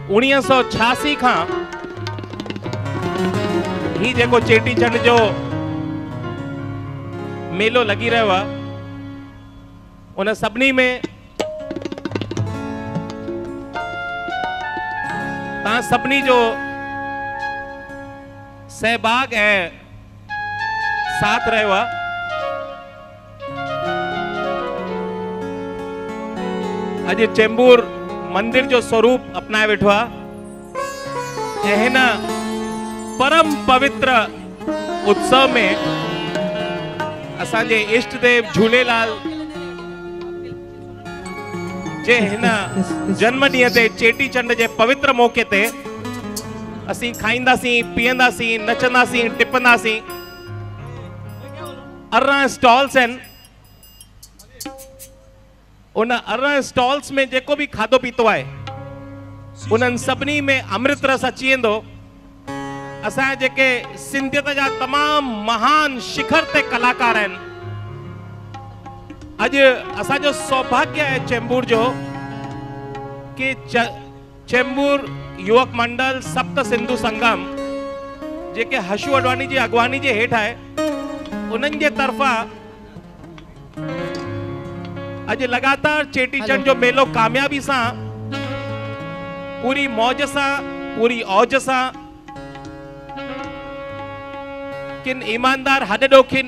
1986 खां ही जेको चेटीचंड जो मेलो लगी रहो आहे, उन सभिनी में तव्हां सभिनी जो सहभाग ऐं साथ रहियो आहे। अॼु चेंबूर मंदिर जो स्वरूप अपनाए वेठो आहे ऐं हिन परम पवित्र उत्सव में असांजे इष्ट देव झूलेलाल जे हिन जन्म ॾींहं ते चेटीचंड जे पवित्र मौके ते असीं खाईंदासीं, पीअंदासीं, नचंदासीं, टिपंदासीं। 18 स्टॉल्स आहिनि। उन 18 स्टॉल्स में जेको भी खाधो पीतो आहे उन्हनि सभिनी में अमृत रस अची वेंदो। असांजे जेके सिंधियत जा तमाम महान शिखर ते कलाकार आहिनि, अॼु असांजो सौभाग्य है चेंबूर जो कि चेंबूर युवक मंडल सप्त सिंधु संगम जेके हशु अडवाणी जी अगवानी जे हेठ है, उन्हनि जे तरफा अॼु लगातार चेटीचंड जो मेलो कामयाबी सां, पूरी मौज सां, पूरी औज सां, किन ईमानदार हॾॾोखिन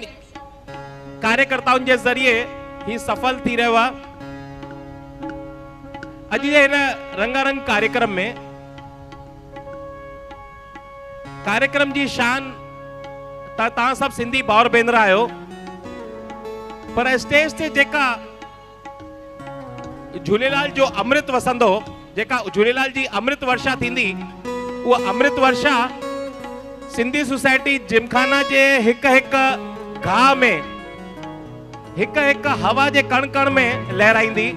कार्यकर्ताउनि जे ज़रिए ही सफल थी रहियो आहे। अॼु जे हिन रंगारंग कार्यक्रम में कार्यक्रम जी शान तव्हां सभु सिंधी भाउर भेनर आहियो, पर स्टेज ते जेका झूलेलाल जो अमृत वसंदो, जेका झूलेलाल जी अमृत वर्षा थींदी, वो अमृत वर्षा सिंधी सोसाइटी जिमखाना जे हिक हिक घाह में, हिक हिक हवा जे कण कण में लहराईंदी।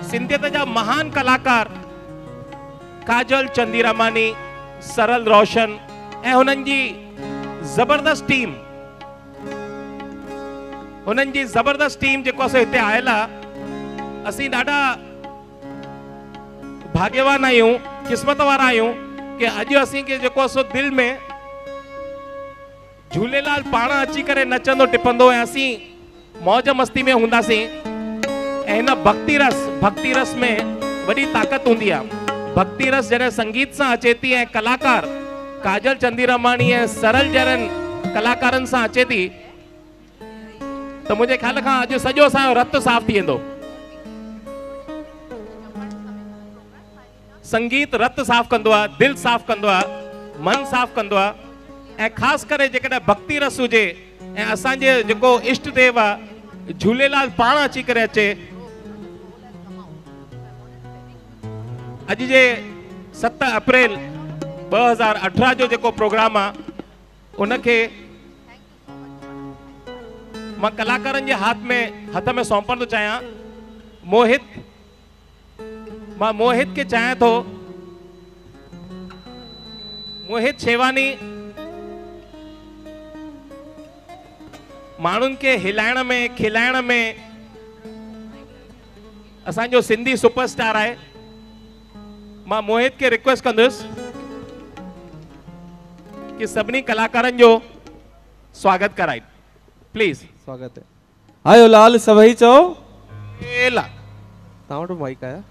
सिंधियत जा महान कलाकार काजल चंदीरामानी, सरल रोशन ऐं हुननि जी जबरदस्त टीम जेको असां हिते आयल आहे, असीं ॾाढा भाग्यवान आहियूं, क़िस्मत वारा आहियूं कि अॼु असीं के जेको असो दिल में झूलेलाल पाण अची करे नचंदो टिपंदो ऐं असीं मौज मस्ती में हूंदासीं। ऐं हिन भक्ति रस में वॾी ताक़त हूंदी आहे। भक्ति रस जॾहिं संगीत सां अचे थी ऐं कलाकार काजल चंदीरामानी ऐं सरल जहिड़नि कलाकारनि सां अचे थी, त मुंहिंजे ख़्याल खां अॼु सॼो असांजो रत साफ़ थी वेंदो। संगीत रत साफ़ कंदो आहे, दिल साफ़ कंदो आहे, मन साफ़ कंदो आहे। ऐं ख़ासि करे जेकॾहिं भक्ति रस हुजे ऐं असांजे जेको इष्ट देव आहे झूलेलाल पाण अची करे अचे। अॼु जे 7 अप्रैल 2018 जो जेको प्रोग्राम आहे, उनखे मां कलाकारनि जे हथ में सौंपण थो चाहियां। मां मोहित के चाहियां थो, मोहित शेवानी माण्हुनि खे हिलाइण में, खिलाइण में असांजो सिंधी सुपरस्टार आहे। मां मोहित के रिक्वेस्ट कंदुसि कि सभिनी कलाकारनि जो स्वागत कराए, प्लीज। स्वागत है। आयो लाल सभई चओ एला तव्हां वटि माइक आया।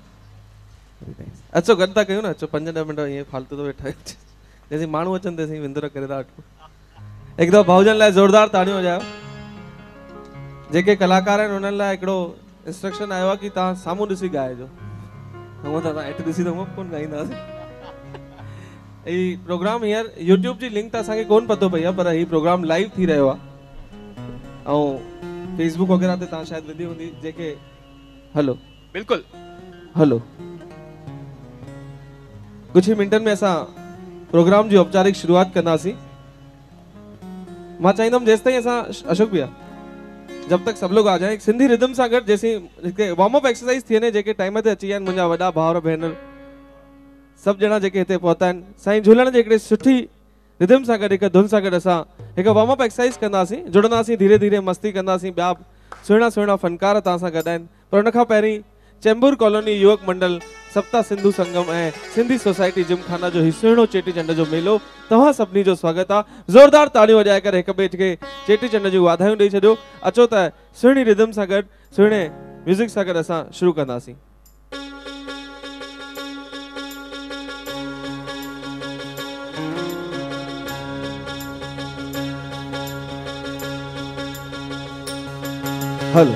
अचो गॾु था कयूं न, अचो 5-10 मिंट ईअं फालतू थो वेठा जेसीं माण्हू अचनि तेसीं विंदुर करे था वठूं। हिकु दफ़ो भाउजनि लाइ ज़ोरदार ताड़ियूं वॼायो। जेके कलाकार आहिनि उन्हनि लाइ हिकिड़ो इंस्ट्रक्शन आयो आहे कि तव्हां साम्हूं ॾिसी ॻाइजो, हूअं त तव्हां हेठि ॾिसी त हूअं कोन ॻाईंदासीं। हीउ प्रोग्राम हींअर यूट्यूब जी लिंक त असांखे कोन पतो पई आहे, पर हीउ प्रोग्राम लाइव थी रहियो आहे ऐं फेसबुक वग़ैरह ते तव्हां शायदि विधी हूंदी। जेके हलो बिल्कुलु हलो, कुछ ही मिनटन में असां प्रोग्राम की औपचारिक शुरुआत कंदासीं। मां चाहींदुमि जेसि ताईं असां अशोक भैया जब तक सब लोग आ जाए सिंधी रिदम सां गॾु जेसीं वार्म अप एक्सरसाइज थी वञे, जेके टाइम ते अची विया आहिनि मुंहिंजा वॾा भाउर भेनर सभु ॼणा जेके हिते पहुता आहिनि, साईं झूलण जे हिकिड़े सुठी रिदम सां गॾु हिकु धुन सां गॾु असां हिकु वार्म अप एक्सरसाइज कंदासीं, जुड़ंदासीं, धीरे धीरे मस्ती कंदासीं। ॿिया सुहिणा सुहिणा फनकार तव्हां सां गॾु आहिनि, पर हुन खां पहिरीं चेंबूर कॉलोनी युवक मंडल सप्ताह सिंधु संगम ऐं सिंधी सोसाइटी जिमखाना जो सुहिणो चेटीचंड जो मेलो तव्हां सभिनी जो स्वागत आहे। ज़ोरदार ताड़ियूं वॼाए करे हिक ॿिए खे चेटीचंड जूं वाधायूं ॾेई छॾियो। अचो त सुहिणी रिदम सां गॾु सुहिणे म्यूज़िक सां गॾु असां शुरू कंदासीं। हलो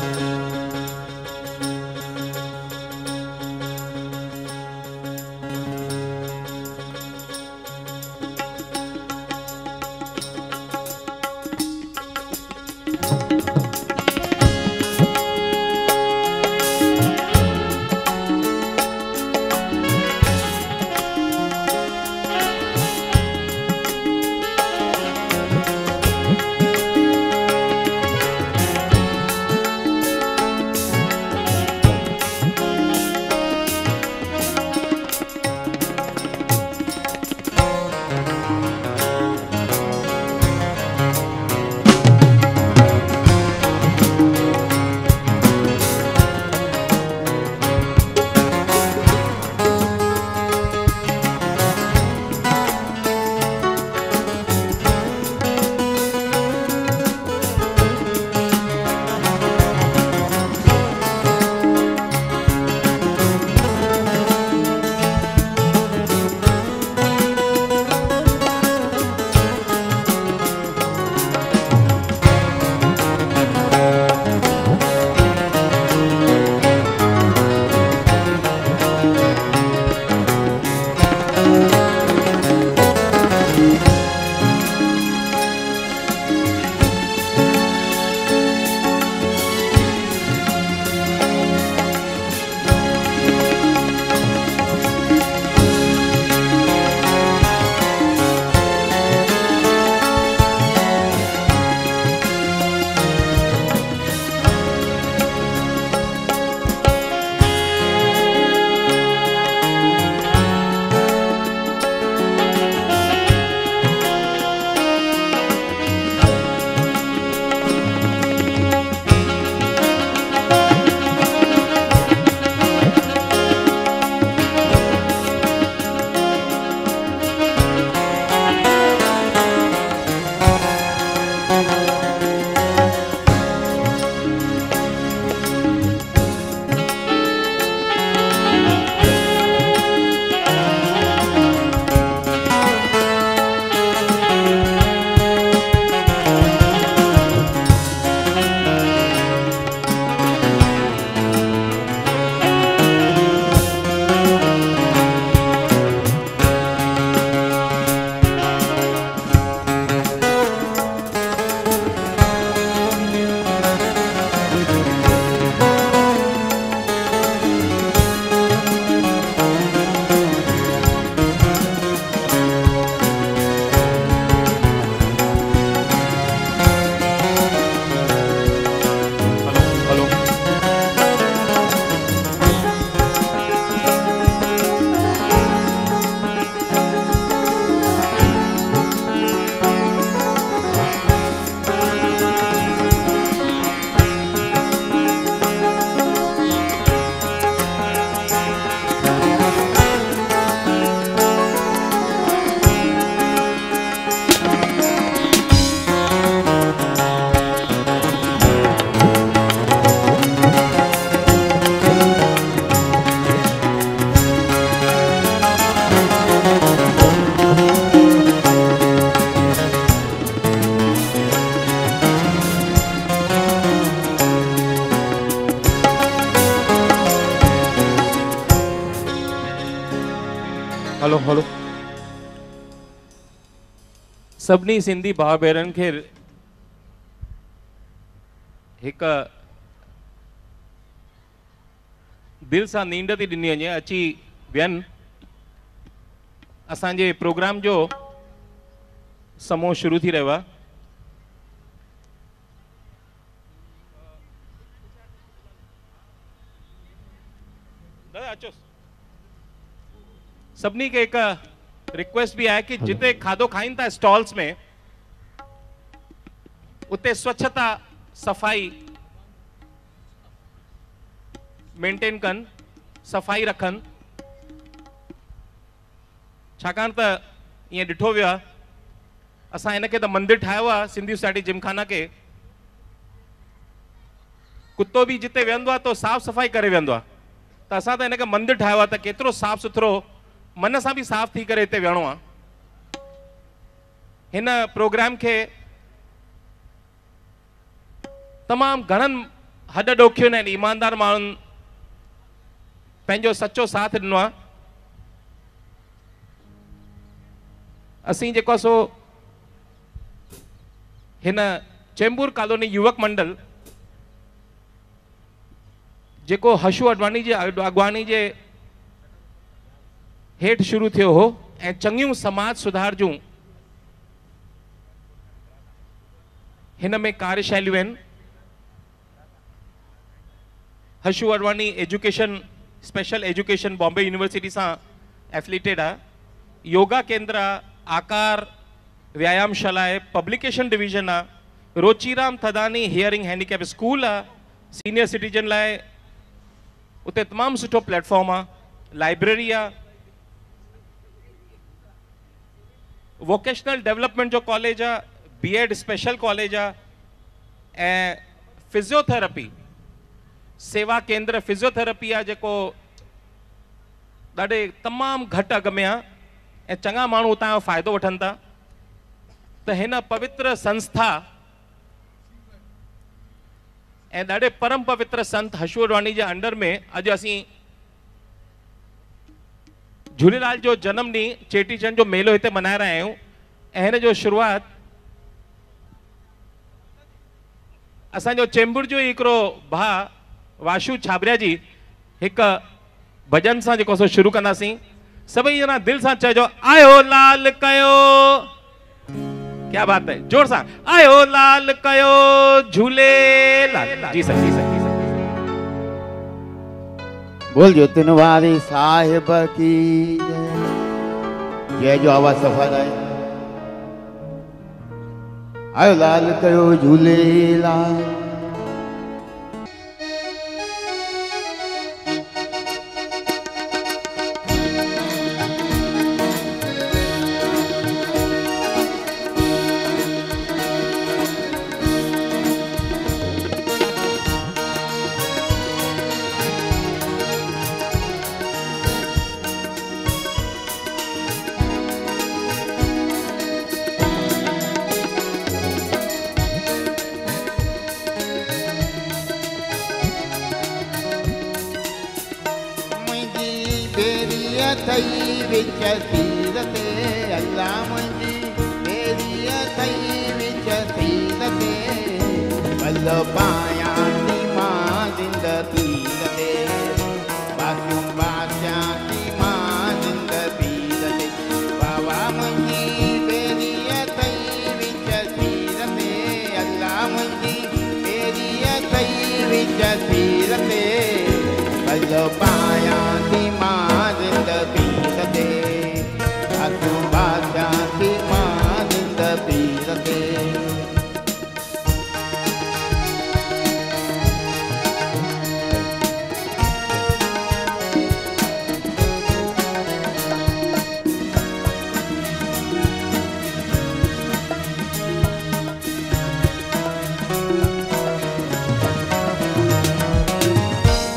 हलो हलो सभिनी सिंधी भाउ भेनरुनि खे हिक दिल सां नींड थी ॾिनी वञे अची वियनि। असांजे प्रोग्राम जो समूह शुरू थी रहियो आहे। दादा अचो। सभिनी खे हिकु रिक्वेस्ट भी है कि जिते खाधो खाइन था स्टॉल्स में उते स्वच्छता सफाई मेंटेन कन। सफ़ाई रखनि, छाकाणि त ईअं ॾिठो वियो आहे असां हिनखे त मंदिर ठाहियो आहे सिंधी सोसाइटी जिमखाना के, कुत्तो बि जिते वेहंदो आहे तो साफ़ सफ़ाई करे वेहंदो आहे, त असां त हिनखे मंदिर ठाहियो आहे त केतिरो साफ़ सुथरो मन सां बि साफ़ थी करे हिते वेहणो आहे। हिन प्रोग्राम खे तमामु घणनि हॾ ॾोखियुनि ऐं ईमानदार माण्हुनि पंहिंजो सचो साथ ॾिनो आहे। असीं जेको सो हिन चेंबूर कॉलोनी युवक मंडल जेको हशू अडवाणी जे अॻवानी जे हेठि शुरू थियो हो ऐं चङियूं समाज सुधार जूं हिन में कार्यशैलियूं आहिनि। Hashu Advani education special education Bombay university सां एफिलिएटेड आहे, योगा केंद्र आहे, आकार व्यायामशाला आहे, पब्लिकेशन डिवीजन आहे, Rochiram Thadani hearing handicap school आहे, सीनियर सिटीजन लाइ उते तमामु सुठो प्लेटफॉर्म आहे, लाइब्रेरी आहे, वोकेशनल डेवलपमेंट जो कॉलेज आहे, बीएड स्पेशल कॉलेज आहे ऐं फिजियोथेरेपी सेवा केंद्र फिजियोथेरेपी आहे जेको ॾाढे तमामु घटि अघ में आहे ऐं चङा माण्हू उतां जो फ़ाइदो वठनि था। त हिन पवित्र संस्था ऐं ॾाढे परम पवित्र संत हशू अडवाणी जे अंडर में अॼु असीं झूलेलाल जो जनम ॾींहुं चेटीचंड जो मेलो हिते मनाए रहिया आहियूं ऐं हिन जो शुरूआत असांजो चेंबूर जो हिकिड़ो भाउ वाशू छाबरिया जी हिकु भॼन सां जेको सो शुरू कंदासीं। सभई जना दिलि सां चइजो आयो लाल कयो, क्या बात है, जोर सां आयो लाल कयो झूलेलाल। जी सर, जी सर, जी सर। बोल जो तिन वारी साहिब की जय, जो आवाज सफा है। आयो लाल कयो झूलेलाल, थई विच सीर ते अल्लाह मुंहिंजी बेरीअ थई विच सीर ते बल पायां थी मां ज़िंदगीर ते बासियूं बासियां थी मां ज़िंदगीर ते बाबा मुंहिंजी बेरीअ थई विच सीर ते अल्लाह मुंहिंजी बेरीअ थई विच सीर ते बल पायां थी मां ज़िंदगीर ते बासियूं बासियां थी मां ज़िंदगीर ते।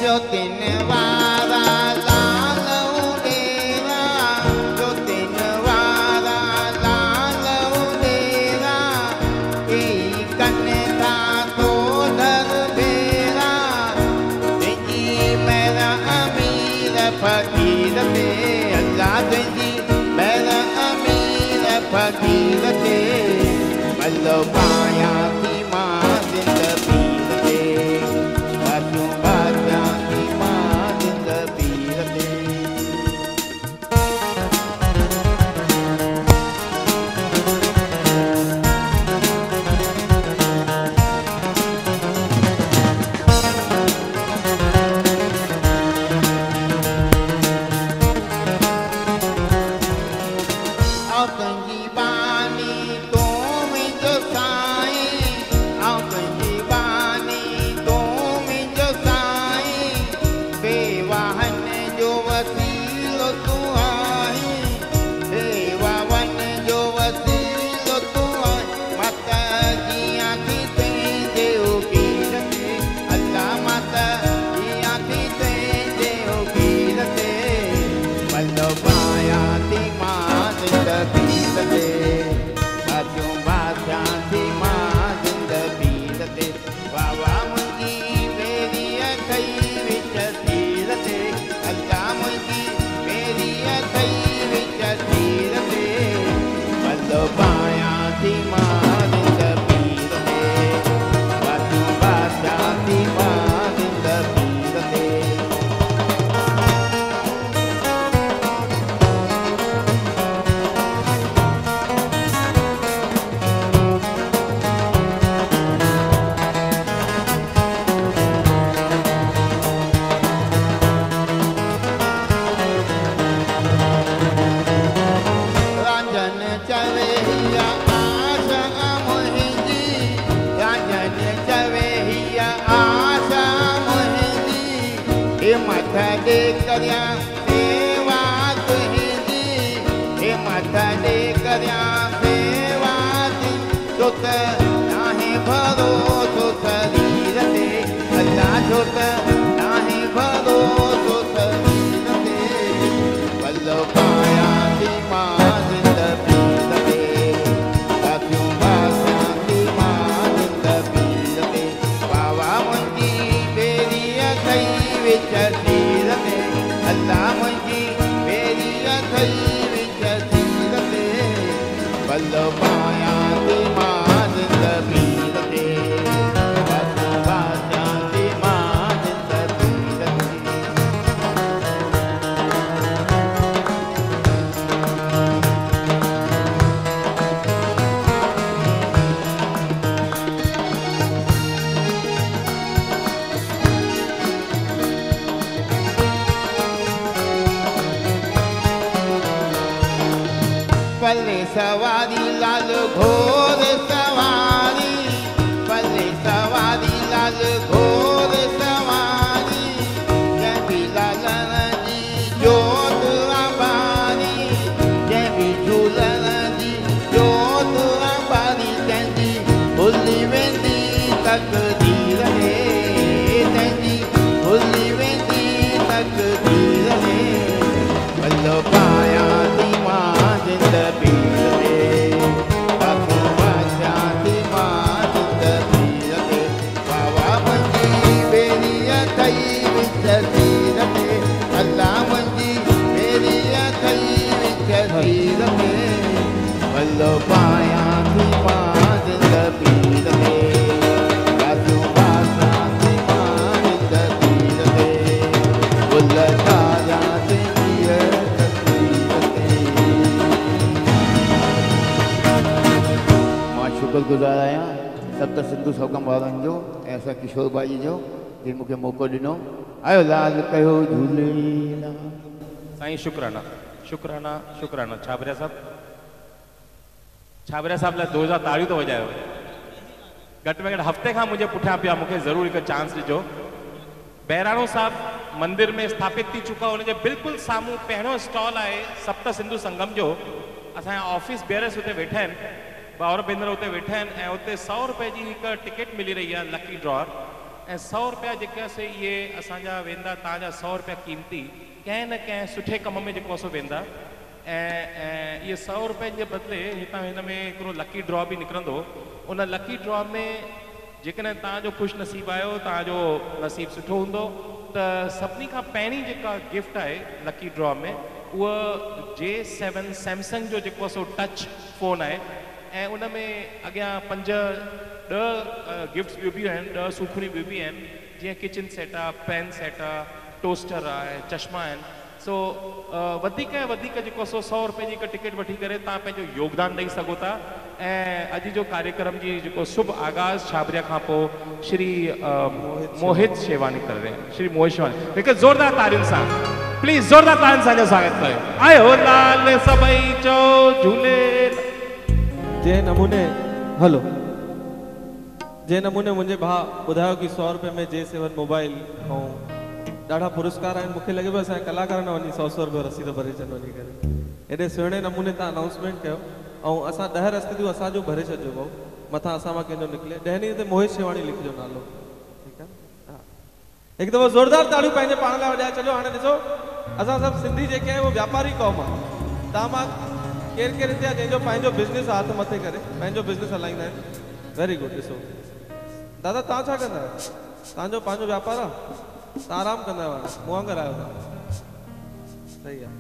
जो तिन वारा लाल उडेरा, जो तिन वारा लाल उडेरा, ई कन्ने था तो दर बेरा, तुझी मेरा अमीर फकीर ते अल्लाह तुझी मेरा अमीर फकीर ते बल पाया थी मां ज़िंदगीर ते बासियूं बासियां थी मां ज़िंदगीर ते। और तुझी बानी तो मुझो सा हे माथा टेकरिया सेवा तुहिंजी हे माथा टेकरिया सेवा दी छो त नाहे भरोसो शरीर ते अल्लाह छो त नाहे भरोसो शरीर ते बल्लो पाया थी मां जिंदगी ते साथियों बासियां थी मां जिंदगी ते बाबा मुंहिंजी बेरीअ थई विच तीर ते अल्लाह मुंहिंजी बेरीअ थई विच तीर ते बल्लो पाया थी मां जिंदगी ते साथियों बासियां थी मां जिंदगी ते पल्ले सवारी लाल घोर सवारी पल्ले सवारी लाल घोर सवारी जय भी लालन जी जोत आबारी जय भी झूलन जी जोत आबारी तंहिंजी भुली वेंदी तकदीर रे तंहिंजी भुली वेंदी तकदीर रे बल्लो पाया थी मां जिंदगी ते साथियों बासियां थी मां जिंदगी ते बाबा मुंहिंजी बेरीअ थई विच तीर ते अल्लाह मुंहिंजी बेरीअ थई विच तीर ते बल्लो पाया थी मां जिंदगी ते साथियों बासियां थी मां जिंदगी ते गुल ताज़ा ते शुक्रगुज़ार आहियां सप्त सिंधु सौगम वारनि जो ऐं असां किशोर भाई जो जिन मूंखे मौक़ो ॾिनो आयो लाल कयो झूलेलाल साईं शुक्राना शुक्राना शुक्राना छाबरिया साहब लाइ 2000 ताड़ियूं तो वॼायो घटि में घटि हफ़्ते खां मुंहिंजे पुठियां पिया मूंखे ज़रूरु हिकु चांस ॾिजो बहिराणो साहब मंदिर में स्थापित थी चुका हुनजे बिल्कुलु साम्हूं पहिरियों स्टॉल आहे सप्त सिंधु संगम जो असांजा ऑफिस बेयरर्स हुते वेठा आहिनि भाउर भेनर हुते वेठा आहिनि ऐं हुते 100 रुपए जी हिकु टिकट मिली रही आहे लकी ड्रॉर ऐं 100 रुपया जेके आहे इहे असांजा वेंदा तव्हांजा 100 रुपया कीमती कंहिं न कंहिं सुठे कम में जेको आहे वेंदा ऐं इहे 100 रुपयनि जे बदिले हितां हिन में हिकिड़ो लकी ड्रॉ बि निकिरंदो उन लकी ड्रॉ में जेकॾहिं तव्हांजो ख़ुशि नसीबु आयो तव्हांजो नसीबु सुठो हूंदो त सभिनी खां पहिरीं जेका गिफ्ट आहे लकी ड्रॉ में उहा J7 सैमसंग जो जेको आहे टच फ़ोन आहे ऐं उन में अॻियां 5-10 गिफ्ट्स ॿियूं बि आहिनि 10 सूखड़ियूं ॿियूं बि आहिनि जीअं किचन सेट आहे पेन सेट आहे टोस्टर आहे चश्मा आहिनि सो वधीक जेको 100 रुपए जी हिकु टिकट वठी करे तव्हां पंहिंजो योगदान ॾेई सघो था ऐं अॼु जो कार्यक्रम जी जेको शुभ आगाज़ छाबरिया खां पोइ श्री मोहित शेवानी कर रहे हैं श्री मोहित शेवानी हिकु ज़ोरदार तारियुनि सां प्लीज़ ज़ोरदार तारियुनि सां स्वागत कयो आयो लाल सभई चओ झूले जे नमूने हलो जे नमूने मुंहिंजे भाउ ॿुधायो कि 100 रुपए में J7 मोबाइल ऐं ॾाढा पुरस्कार आहिनि मूंखे लॻे पियो असांजे कलाकार न वञी 100 रुपयो रसीद भरे छॾ वञी करे एॾे सुहिणे नमूने तव्हां अनाउंसमेंट कयो ऐं असां 10 रसीदूं असांजो भरे छॾिजो भाऊ मथां असां मां कंहिंजो निकिले 10 ॾींहं ते मोहित शेवाणी लिखिजो नालो ठीकु आहे हा हिकु दफ़ो ज़ोरदार ताड़ियूं पंहिंजे पाण लाइ वॼाए छॾियो हाणे ॾिसो असां सभु सिंधी जेके आहियूं उहो व्यापारी क़ौम आहे तव्हां मां केरु केरु हिते आहे जंहिंजो पंहिंजो बिज़नेस हथ मथे करे पंहिंजो बिज़नेस हलाईंदा आहिनि वेरी गुड ॾिसो दादा तव्हां छा कंदा आहियो तव्हांजो पंहिंजो व्यापार आहे तव्हां आराम कंदा आहियो मूं वांगुरु आहियो तव्हां सही आहे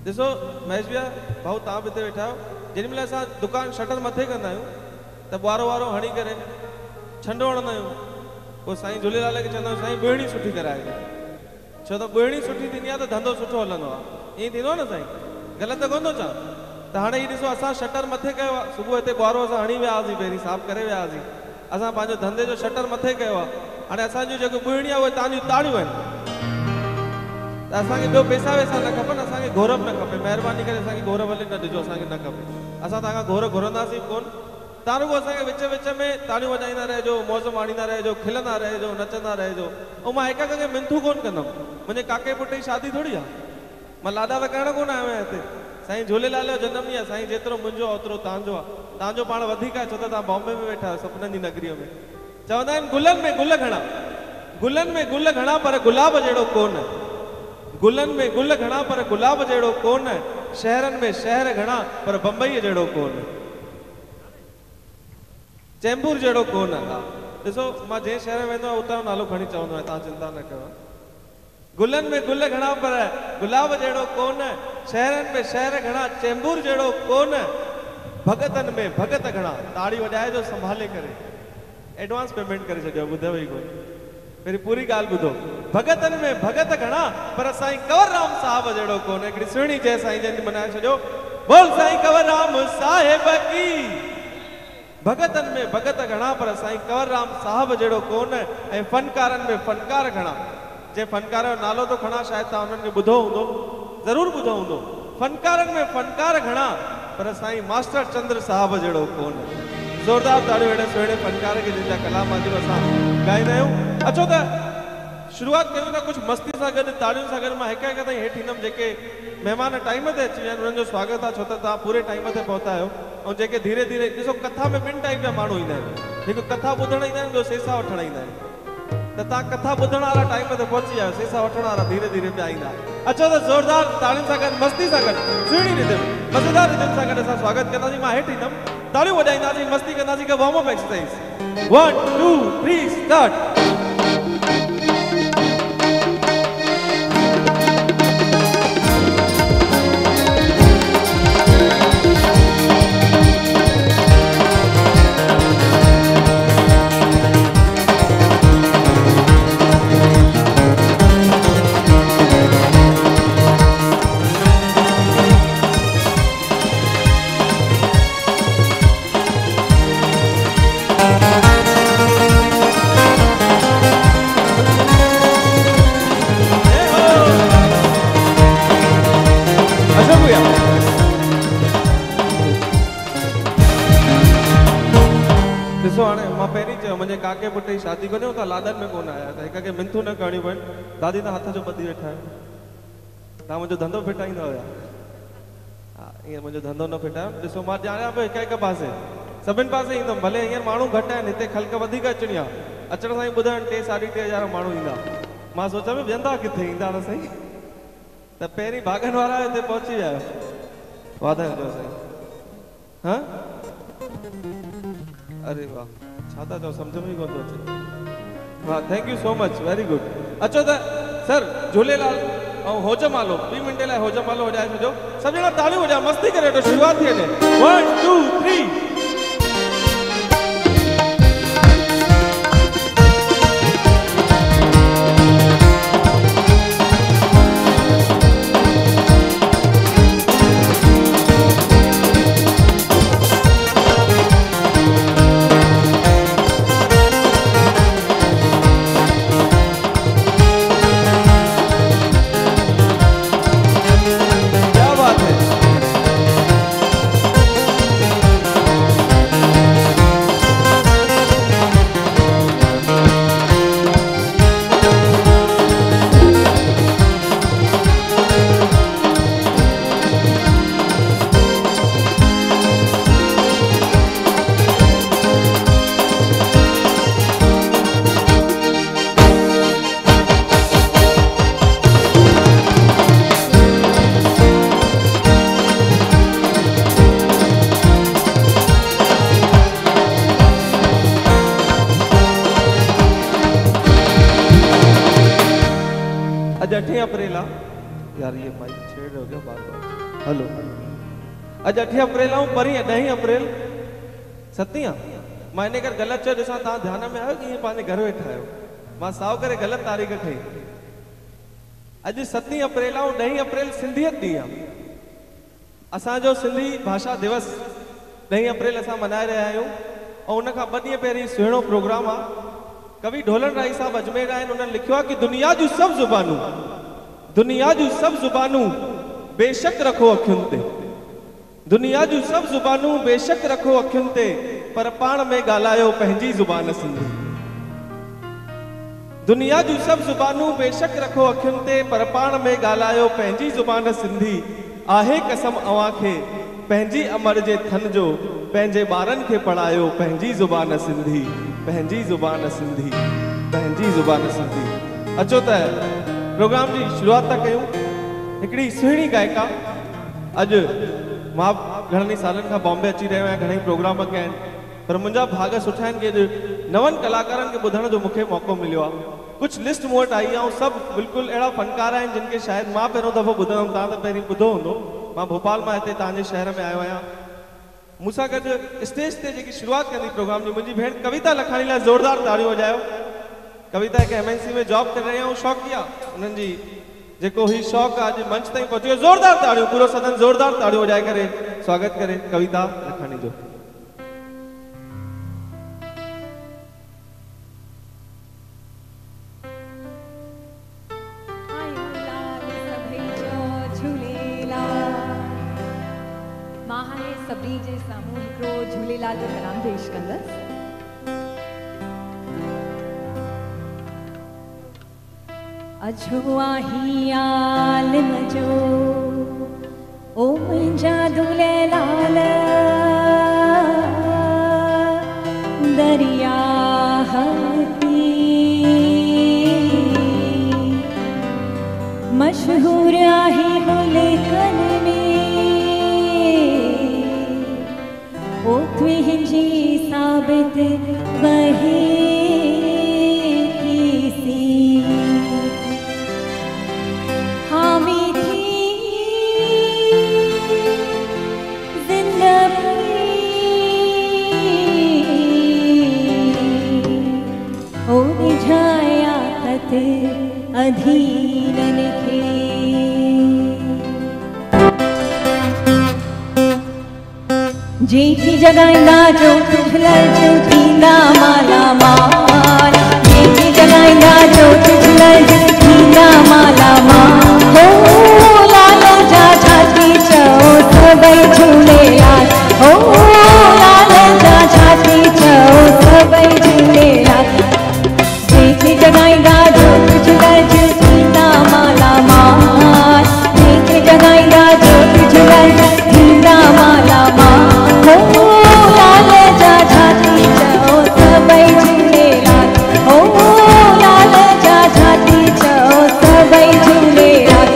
ॾिसो महेश भैया भाऊ तव्हां बि हिते वेठा आहियो जेॾी महिल असां दुकानु शटर मथे कंदा आहियूं त ॿुआरो वारो हणी करे छंडो हणंदा आहियूं पोइ साईं झूलेलाल खे चवंदा आहियूं साईं ॿुहिणी सुठी कराए छो त ॿुहिणी सुठी थींदी आहे त धंधो सुठो हलंदो आहे ईअं थींदो आहे न साईं ग़लति त कोन थो चवां त हाणे हीउ ॾिसो असां शटर मथे कयो आहे सुबुह हिते ॿुआरो असां हणी विया हुआसीं पहिरीं साफ़ु करे विया हुआसीं असां पंहिंजो धंधे जो शटर मथे कयो आहे हाणे असांजो जेको ॿुहिणी आहे उहे तव्हांजूं ताड़ियूं आहिनि त असांखे ॿियो पैसा वैसा न खपनि असांखे घोरब न खपे महिरबानी करे असांखे घोर भले न ॾिजो असांखे न खपे असां तव्हांखां घोर घुरंदासीं कोन तारू को असांखे विच विच में तालियूं वॼाईंदा रहिजो, मौज माणींदा रहिजो, खिलंदा रहिजो, नचंदा रहिजो। ऐं मां हिक खे मिंथू कोन कंदुमि, मुंहिंजे काके पुट जी शादी थोड़ी आहे, मां लाॾा त करण कोन आयो आहियां हिते। साईं झूलेलाल जो जनम ॾींहुं आहे, साईं जेतिरो मुंहिंजो ओतिरो तव्हांजो आहे, तव्हांजो पाण वधीक आहे छो त तव्हां बॉम्बे में वेठा आहियो, सपननि जी नगरीअ में। चवंदा आहिनि गुलनि में गुल घणा, गुलनि में गुल घणा पर गुलाब जहिड़ो कोन, गुलनि में गुल घणा पर गुलाब जहिड़ो कोन, शहरनि में शहर घणा पर बम्बई जहिड़ो कोन, चेंबूर जहिड़ो कोन। ॾिसो मां जंहिं शहर में वेंदो आहियां उतां जो नालो खणी चवंदो आहियां, तव्हां चिंता न कयो। गुलनि में गुल घणा पर गुलाब जहिड़ो कोन, शहरनि में शहर घणा, चेंबूर जहिड़ो कोन, भगतनि में भगत घणा। ताड़ी वॼाए जो संभाले करे, एडवांस पेमेंट करे छॾियो, ॿुधव ई कोन, पहिरीं पूरी ॻाल्हि ॿुधो। भगतनि में भगत घणा पर साईं कंवरराम साहिब जहिड़ो कोन। हिकिड़ी सुहिणी जय साईं जन मनाए छॾियो, बोल साईं कंवरराम साहिब की। भगतनि में भगत घणा पर साईं कंवरराम साहिब जहिड़ो कोन। ऐं फनकारनि में फनकार घणा, जे फनकार जो नालो तो खणा, शायद तव्हां उन्हनि खे ॿुधो हूंदो, ज़रूरु ॿुधो हूंदो। फनकारनि में फनकार घणा पर साईं मास्टर चंद्र साहिब जहिड़ो कोन। ज़ोरदार ताड़ियूं अहिड़े सुहिणे फनकार खे जंहिंजा कलाम अॼु असां ॻाईंदा आहियूं। अचो त शुरूआत कयूं था कुझु मस्ती सां गॾु, ताड़ियुनि सां गॾु। मां हिक हिक ताईं हेठि ईंदुमि, जेके महिमान टाइम ते अची विया आहिनि उन्हनि जो स्वागत आहे, छो त तव्हां पूरे टाइम ते पहुता आहियो। ऐं जेके धीरे धीरे, ॾिसो कथा में ॿिनि टाइप जा माण्हू ईंदा आहिनि, हिकु कथा ॿुधण ईंदा आहिनि, ॿियो सेसा वठण ईंदा आहिनि। त तव्हां कथा ॿुधण वारा टाइम ते पहुची विया आहियो, सेसा वठण वारा धीरे धीरे पिया ईंदा। अचो त ज़ोरदार ताड़ियुनि सां गॾु, मस्ती सां गॾु, सुहिणी रिदम, मज़ेदार रिदम सां गॾु असां स्वागत कंदासीं। मां हेठि ईंदुमि, ताड़ियूं वॼाईंदासीं, मस्ती कंदासीं, का वार्म अप एक्सरसाइज। 1 2 3 स्टार्ट। मुंहिंजे काके पुट जी शादी करियो त लाॾनि में कोन आया, त हिक खे मिंथू न करणियूं पइनि। दादी तव्हां हथ जो ॿधी वेठा आहियो, तव्हां मुंहिंजो धंधो फिटाईंदा हुया। हा, ईअं मुंहिंजो धंधो न फिटायो। ॾिसो मां ॼाणियां पियो हिक पासे, सभिनि पासे ईंदुमि, भले हींअर माण्हू घटि आहिनि, हिते ख़ल्क वधीक अचणी आहे। अचण सां ई ॿुधण 3 साढी 3 हज़ार माण्हू ईंदा। मां सोचां पियो वेंदा किथे, ईंदा न साईं। त पहिरीं भागनि वारा हिते पहुची विया आहियो, वाधायूं हुजो साईं। हा, अरे वाह, छा था चओ, सम्झ में ई कोन थो अचे। वाह, thank you so much, very good. अचो त सर झूलेलाल ऐं होजमालो 2 मिंट लाइ होजमालो वॼाए छॾियो। सभु ॼणा तालियूं वॼायो, मस्ती करे वठो, शुरूआत थी वञे। 1 2 3। आज 8 अप्रैल यार, ये माइक छेड़ हो गया बार बार। हेलो, आज 8 अप्रैल परी 10 अप्रैल सती मां इन करे ग़लति चयो, ॾिसां तव्हां ध्यान में आयो कि ईअं पंहिंजे घर वेठा आहियो। मां साव करे ग़लति तारीख़ खई। अॼु 7 अप्रैल ऐं 10 अप्रैल सिंधियत ॾींहुं आहे। असांजो सिंधी भाषा दिवस 10 अप्रैल असां मल्हाए रहिया आहियूं। ऐं उन खां 2 ॾींहं पहिरीं सुहिणो प्रोग्राम आहे। कवि ढोलन राय साहब अजमेर आहिनि, उन्हनि लिखियो आहे कि दुनिया जूं सभु ज़ुबानूं बेशक रखो अखियुनि ते, दुनिया जूं सभु ज़ुबानूं बेशक रखो अखियुनि ते, पर पाण में ॻाल्हायो पंहिंजी ज़ुबान सिंधी। दुनिया जूं सभु ज़ुबानूं बेशक रखो अखियुनि ते, पर पाण में ॻाल्हायो पंहिंजी ज़ुबान सिंधी। आहे कसम अव्हां खे पंहिंजी अमर जे थन जो, पंहिंजे ॿारनि खे पढ़ायो पंहिंजी ज़ुबान सिंधी, पंहिंजी ज़ुबान सिंधी, पंहिंजी ज़ुबान सिंधी। अचो त प्रोग्राम जी शुरुआत था कयूं। हिकिड़ी सुहिणी गायका, अॼु मां घणनि सालनि खां बॉम्बे अची रहियो आहियां, घणेई प्रोग्राम कया आहिनि, पर मुंहिंजा भाग सुठा आहिनि कि अॼु नवनि कलाकारनि खे ॿुधण जो मूंखे मौक़ो मिलियो आहे। कुछ लिस्ट मूं वटि आई आहे ऐं सभु बिल्कुलु अहिड़ा फनकार आहिनि जिन खे शायदि मां पहिरियों दफ़ो ॿुधंदुमि, तव्हां त पहिरीं ॿुधो हूंदो। मां भोपाल मां हिते तव्हांजे शहर में आयो आहियां। मूंसां गॾु स्टेज ते जेकी शुरूआत कंदी प्रोग्राम जी, मुंहिंजी भेण कविता लखाणी लाइ ज़ोरदार ताड़ियूं वॼायो। कविता हिकु MNC में जॉब करे रही ऐं शौक़िया उन्हनि जी जेको ही शौक़ आहे अॼु मंच ताईं पहुची वियो। ज़ोरदार ताड़ियूं, पूरो सदन ज़ोरदार ताड़ियूं वॼाए करे स्वागत करे कविता लखाणी जो। सभी जे साम्हूं हिकिड़ो झूलेलाल जो कलाम पेश कंदसि। अजो आही आलिम जो ओ मुंहिंजा झूलेलाल, दरिया हती मशहूर आहे मुल्कन में, ओ तुंहिंजी साबित वही सी हामी थी जिंदगी, ओ निझाया खत अधीनन खे। जेकी जगाईंदा जो तुझलर जो थींदा माला माल, जेकी जगाईंदा जो तुझलर जो थींदा माला माल। हो लाल जा छाती चओ सभई झूलेलाल, हो लाल जा छाती चओ सभई झूलेलाल। जेकी जगाईंदा जो तुझलर जो थींदा माला माल, जेकी जगाईंदा जो तुझलर जो थींदा माला माल। हो लाल जा छाती चओ सभई झूलेलाल, हो लाल जा छाती चओ सभई झूलेलाल।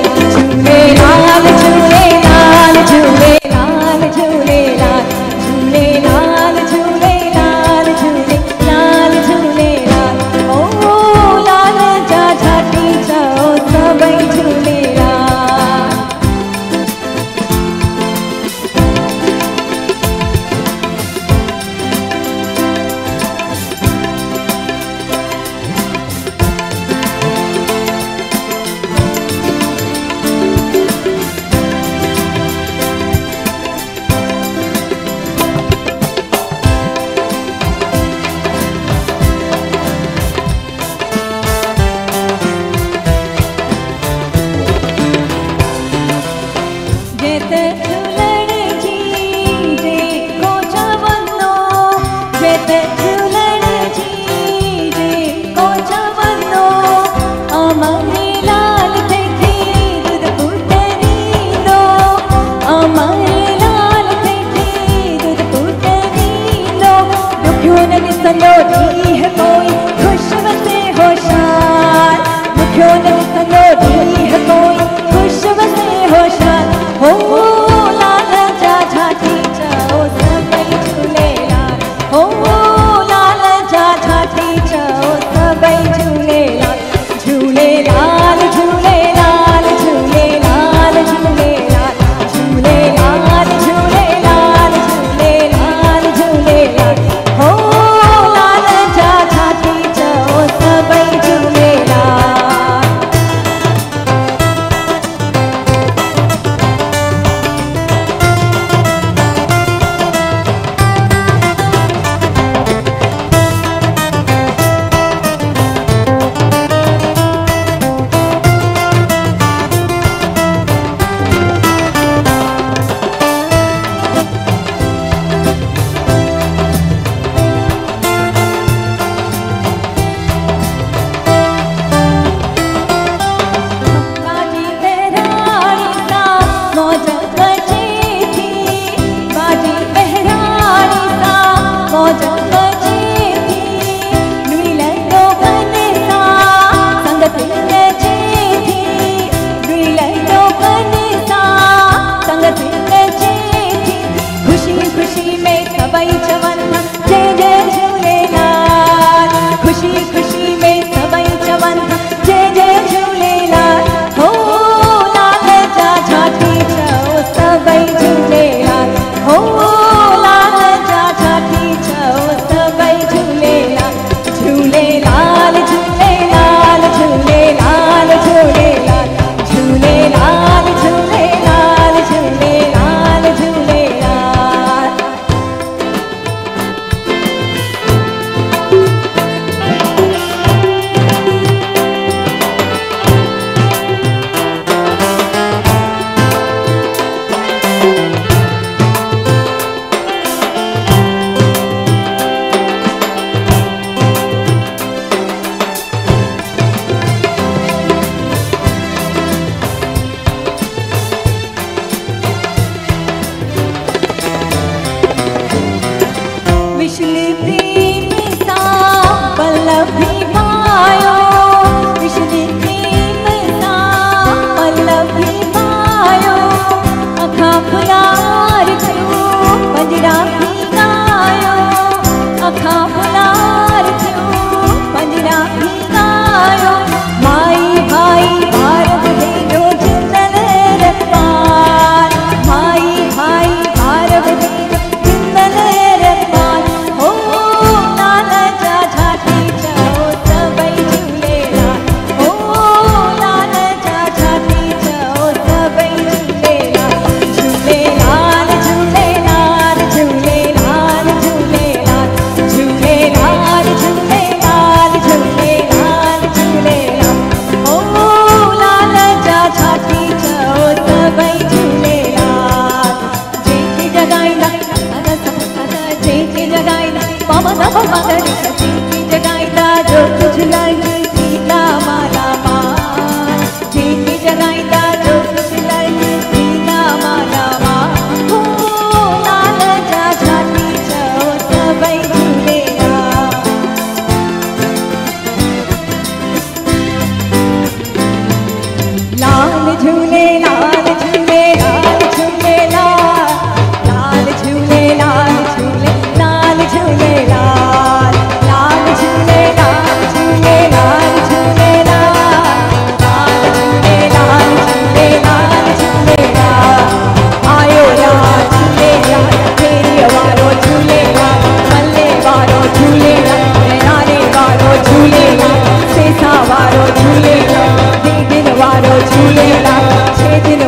झूलेलाल झूलेलाल झूलेलाल झूलेलाल झूलेलाल झूलेलाल झूलेलाल झूलेलाल। हो लाल जा छाती चओ सभई झूलेलाल।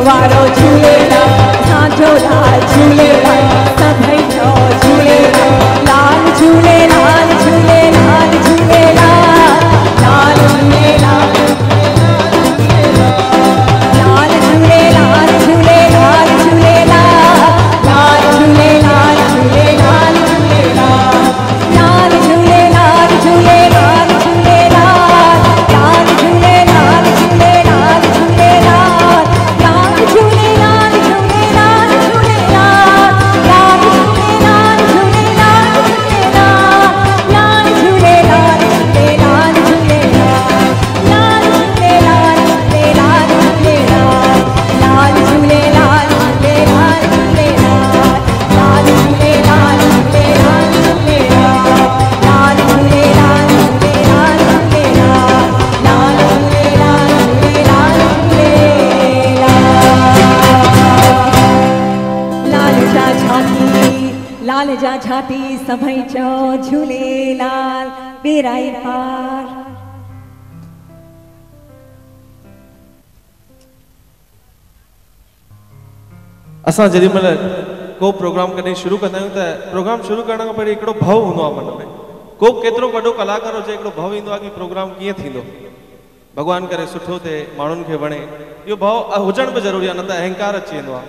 वारो झूलेलाल असांजो लाल झूलेलाल सभई जो झूलेलाल लाल झूलेलाल झूलेलाल झूलेलाल लाल झूलेलाल लाल झूलेलाल झूलेलाल झूलेलाल लाल झूलेलाल झूलेलाल झूलेलाल लाल झूलेलाल झूलेलाल झूलेलाल लाल झूलेलाल झूलेलाल झूलेलाल लाल झूलेलाल झूलेलाल झूलेलाल लाल झूलेलाल झूलेलाल झूलेलाल लाल झूलेलाल झूलेलाल झूलेलाल लाल झूलेलाल झूलेलाल झूलेलाल लाल झूलेलाल झूलेलाल झूलेलाल लाल झूलेलाल झूलेलाल झूलेलाल लाल झूलेलाल झूलेलाल झूलेलाल लाल झूलेलाल झूलेलाल झूलेलाल लाल जा छाती सभई चो झूलेलाल बेराई पार असां जेॾी महिल को प्रोग्राम कॾहिं शुरू कंदा आहियूं त प्रोग्राम शुरू करण खां पहिरीं हिकिड़ो भव हूंदो आहे मन में को केतिरो वॾो कलाकार हुजे हिकिड़ो भव ईंदो आहे कि प्रोग्राम कीअं थींदो भॻवान करे सुठो थिए माण्हुनि खे वणे इहो भव हुजण बि ज़रूरी आहे न त अहंकार अची वेंदो आहे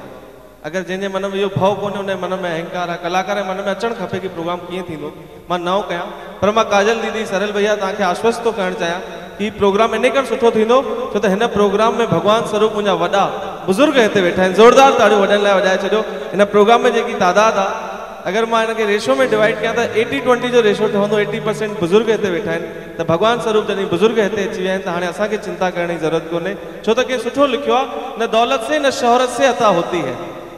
अगरि जंहिंजे मन में इहो भव कोन्हे उन मन में अहंकार आहे कलाकार जे मन में अचणु खपे कि प्रोग्राम कीअं थींदो मां नओं कयां पर मां काजल दीदी सरल भैया तव्हांखे आश्वस्त थो करणु चाहियां कि प्रोग्राम इन करे सुठो थींदो छो त हिन प्रोग्राम में भगवान स्वरूप मुंहिंजा वॾा बुज़ुर्ग हिते वेठा आहिनि ज़ोरदार ताड़ियूं वॾनि लाइ वॼाए छॾियो हिन प्रोग्राम में जेकी तादाद आहे अगरि मां हिनखे रेशो में डिवाइड कयां त 80-20 जो रेशो ठहंदो 80% बुज़ुर्ग हिते वेठा आहिनि त भगवान स्वरूप जॾहिं बुज़ुर्ग हिते अची विया आहिनि त हाणे असांखे चिंता करण जी ज़रूरत कोन्हे छो त कंहिं सुठो लिखियो आहे न दौलत से न शोहरत से अता होती है